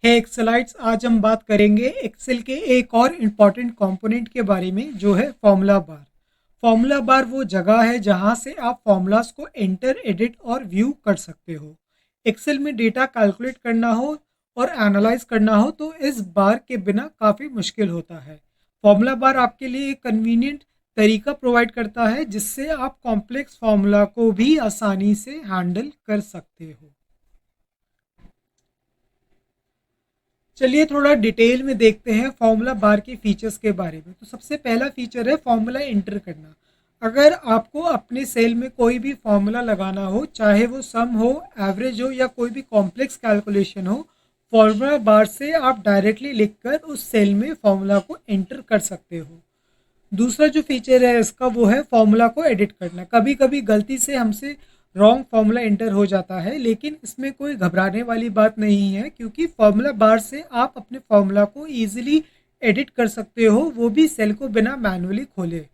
हे एक्सेलाइट्स, आज हम बात करेंगे एक्सेल के एक और इम्पॉर्टेंट कंपोनेंट के बारे में जो है फॉर्मूला बार। फॉर्मूला बार वो जगह है जहां से आप फॉर्मूलाज को एंटर, एडिट और व्यू कर सकते हो। एक्सेल में डेटा कैलकुलेट करना हो और एनालाइज करना हो तो इस बार के बिना काफ़ी मुश्किल होता है। फॉर्मूला बार आपके लिए एक कन्वीनियंट तरीका प्रोवाइड करता है जिससे आप कॉम्प्लेक्स फॉर्मूला को भी आसानी से हैंडल कर सकते हो। चलिए थोड़ा डिटेल में देखते हैं फॉर्मूला बार के फीचर्स के बारे में। तो सबसे पहला फीचर है फॉर्मूला एंटर करना। अगर आपको अपने सेल में कोई भी फॉर्मूला लगाना हो, चाहे वो सम हो, एवरेज हो या कोई भी कॉम्प्लेक्स कैलकुलेशन हो, फॉर्मूला बार से आप डायरेक्टली लिखकर उस सेल में फॉर्मूला को एंटर कर सकते हो। दूसरा जो फीचर है इसका वो है फॉर्मूला को एडिट करना। कभी कभी गलती से हमसे रॉन्ग फॉर्मूला एंटर हो जाता है, लेकिन इसमें कोई घबराने वाली बात नहीं है क्योंकि फॉर्मूला बार से आप अपने फॉर्मूला को इजीली एडिट कर सकते हो, वो भी सेल को बिना मैनुअली खोले।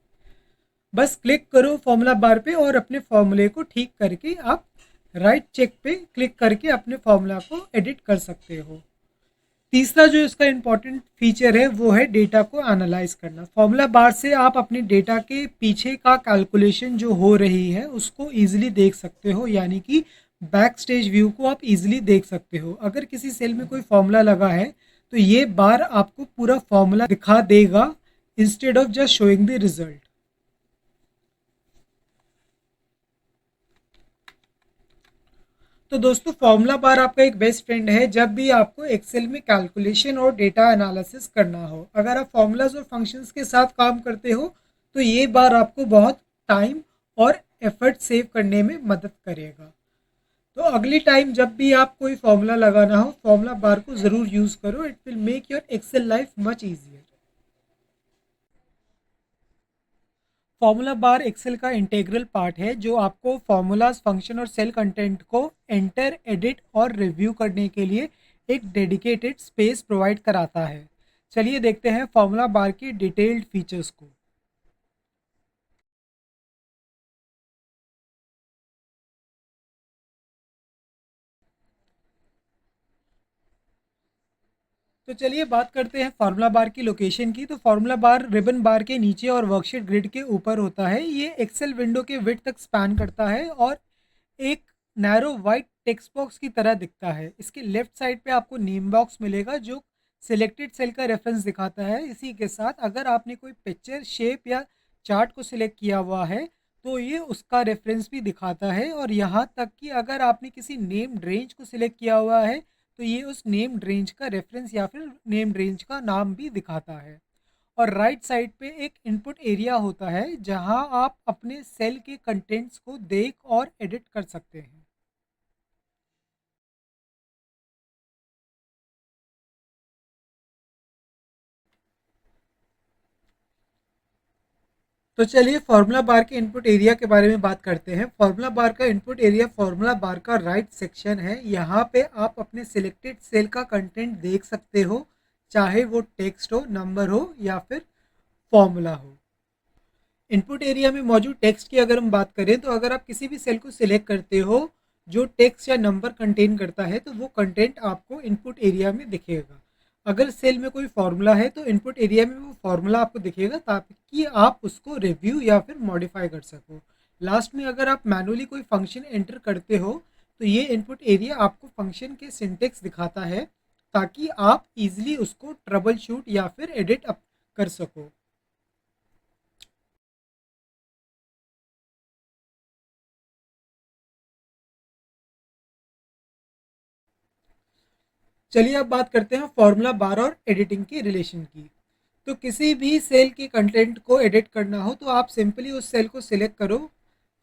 बस क्लिक करो फॉर्मूला बार पे और अपने फॉर्मूले को ठीक करके आप राइट चेक पे क्लिक करके अपने फॉर्मूला को एडिट कर सकते हो। तीसरा जो इसका इंपॉर्टेंट फीचर है वो है डेटा को एनालाइज करना। फॉर्मूला बार से आप अपने डेटा के पीछे का कैलकुलेशन जो हो रही है उसको इजीली देख सकते हो, यानी कि बैक स्टेज व्यू को आप इजीली देख सकते हो। अगर किसी सेल में कोई फॉर्मूला लगा है तो ये बार आपको पूरा फॉर्मूला दिखा देगा instead of just showing the result. तो दोस्तों फॉर्मूला बार आपका एक बेस्ट फ्रेंड है जब भी आपको एक्सेल में कैलकुलेशन और डेटा एनालिसिस करना हो। अगर आप फॉर्मूलाज और फंक्शंस के साथ काम करते हो तो ये बार आपको बहुत टाइम और एफर्ट सेव करने में मदद करेगा। तो अगली टाइम जब भी आप कोई फॉर्मूला लगाना हो, फॉर्मूला बार को ज़रूर यूज़ करो। It will make your Excel life much easier. Formula bar Excel का इंटीग्रल पार्ट है जो आपको फॉर्मूलाज, फंक्शन और सेल कंटेंट को एंटर, एडिट और रिव्यू करने के लिए एक डेडिकेटेड स्पेस प्रोवाइड कराता है। चलिए देखते हैं फॉर्मूला बार की डिटेल्ड फीचर्स को। तो चलिए बात करते हैं फार्मूला बार की लोकेशन की। तो फार्मूला बार रिबन बार के नीचे और वर्कशीट ग्रिड के ऊपर होता है। ये एक्सेल विंडो के विड्थ तक स्पैन करता है और एक नैरो वाइट टेक्स्ट बॉक्स की तरह दिखता है। इसके लेफ्ट साइड पे आपको नेम बॉक्स मिलेगा जो सिलेक्टेड सेल का रेफरेंस दिखाता है। इसी के साथ अगर आपने कोई पिक्चर, शेप या चार्ट को सिलेक्ट किया हुआ है तो ये उसका रेफरेंस भी दिखाता है। और यहाँ तक कि अगर आपने किसी नेम्ड रेंज को सिलेक्ट किया हुआ है तो ये उस नेम्ड रेंज का रेफरेंस या फिर नेम्ड रेंज का नाम भी दिखाता है। और राइट साइड पे एक इनपुट एरिया होता है जहां आप अपने सेल के कंटेंट्स को देख और एडिट कर सकते हैं। तो चलिए फार्मूला बार के इनपुट एरिया के बारे में बात करते हैं। फार्मूला बार का इनपुट एरिया फार्मूला बार का राइट सेक्शन है। यहाँ पे आप अपने सिलेक्टेड सेल का कंटेंट देख सकते हो, चाहे वो टेक्स्ट हो, नंबर हो या फिर फॉर्मूला हो। इनपुट एरिया में मौजूद टेक्स्ट की अगर हम बात करें तो अगर आप किसी भी सेल को सिलेक्ट करते हो जो टेक्स्ट या नंबर कंटेन करता है तो वो कंटेंट आपको इनपुट एरिया में दिखेगा। अगर सेल में कोई फॉर्मूला है तो इनपुट एरिया में वो फॉर्मूला आपको दिखेगा ताकि आप उसको रिव्यू या फिर मॉडिफाई कर सको। लास्ट में अगर आप मैनुअली कोई फंक्शन एंटर करते हो तो ये इनपुट एरिया आपको फंक्शन के सिंटेक्स दिखाता है ताकि आप इजीली उसको ट्रबल शूट या फिर एडिट अप कर सको। चलिए अब बात करते हैं फॉर्मूला बार और एडिटिंग की रिलेशन की। तो किसी भी सेल के कंटेंट को एडिट करना हो तो आप सिंपली उस सेल को सिलेक्ट करो,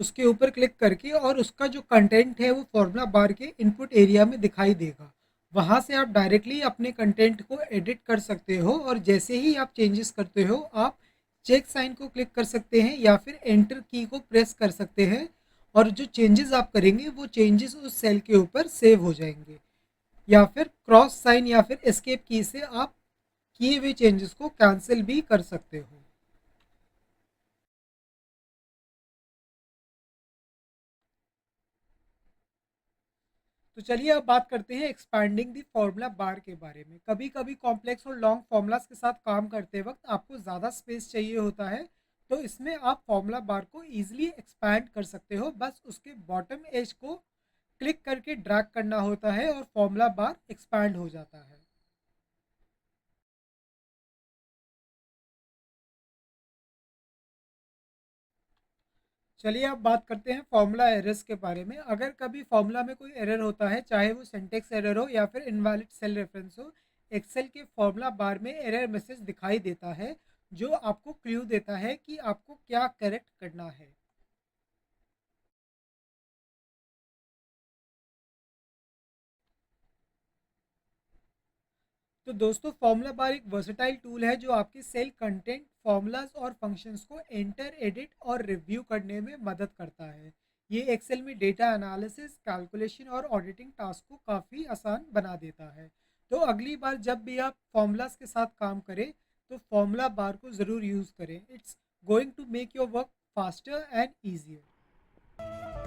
उसके ऊपर क्लिक करके, और उसका जो कंटेंट है वो फॉर्मूला बार के इनपुट एरिया में दिखाई देगा। वहाँ से आप डायरेक्टली अपने कंटेंट को एडिट कर सकते हो और जैसे ही आप चेंजेस करते हो आप चेक साइन को क्लिक कर सकते हैं या फिर एंटर की को प्रेस कर सकते हैं। और जो चेंजेस आप करेंगे वो चेंजेस उस सेल के ऊपर सेव हो जाएंगे, या फिर क्रॉस साइन या फिर एस्केप की से आप किए हुए चेंजेस को कैंसिल भी कर सकते हो। तो चलिए अब बात करते हैं एक्सपैंडिंग द फॉर्मूला बार के बारे में। कभी कभी कॉम्प्लेक्स और लॉन्ग फॉर्मूलाज के साथ काम करते वक्त आपको ज़्यादा स्पेस चाहिए होता है, तो इसमें आप फॉर्मूला बार को ईजिली एक्सपैंड कर सकते हो। बस उसके बॉटम एज को क्लिक करके ड्रैग करना होता है और फॉर्मूला बार एक्सपैंड हो जाता है। चलिए अब बात करते हैं फॉर्मूला एरर्स के बारे में। अगर कभी फॉर्मूला में कोई एरर होता है, चाहे वो सिंटेक्स एरर हो या फिर इनवैलिड सेल रेफरेंस हो, एक्सेल के फॉर्मूला बार में एरर मैसेज दिखाई देता है, जो आपको क्लू देता है कि आपको क्या करेक्ट करना है। तो दोस्तों, फॉर्मूला बार एक वर्सेटाइल टूल है जो आपके सेल कंटेंट, फॉर्मूलाज और फंक्शंस को एंटर, एडिट और रिव्यू करने में मदद करता है। ये एक्सेल में डेटा एनालिसिस, कैलकुलेशन और ऑडिटिंग टास्क को काफ़ी आसान बना देता है। तो अगली बार जब भी आप फॉर्मूलाज के साथ काम करें, तो फॉर्मूला बार को ज़रूर यूज़ करें। It's going to make your work faster and easier.